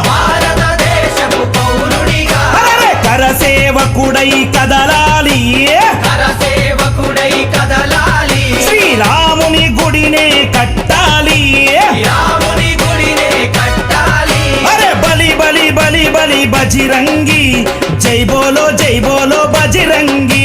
భారతదేశపు పౌరుడిగా కరసేవకుడై కదలాలి శ్రీరాముని గుడినే కట్టాలి అరే బలి బలి బలి బలి బజిరంగి జై బోలో బజిరంగి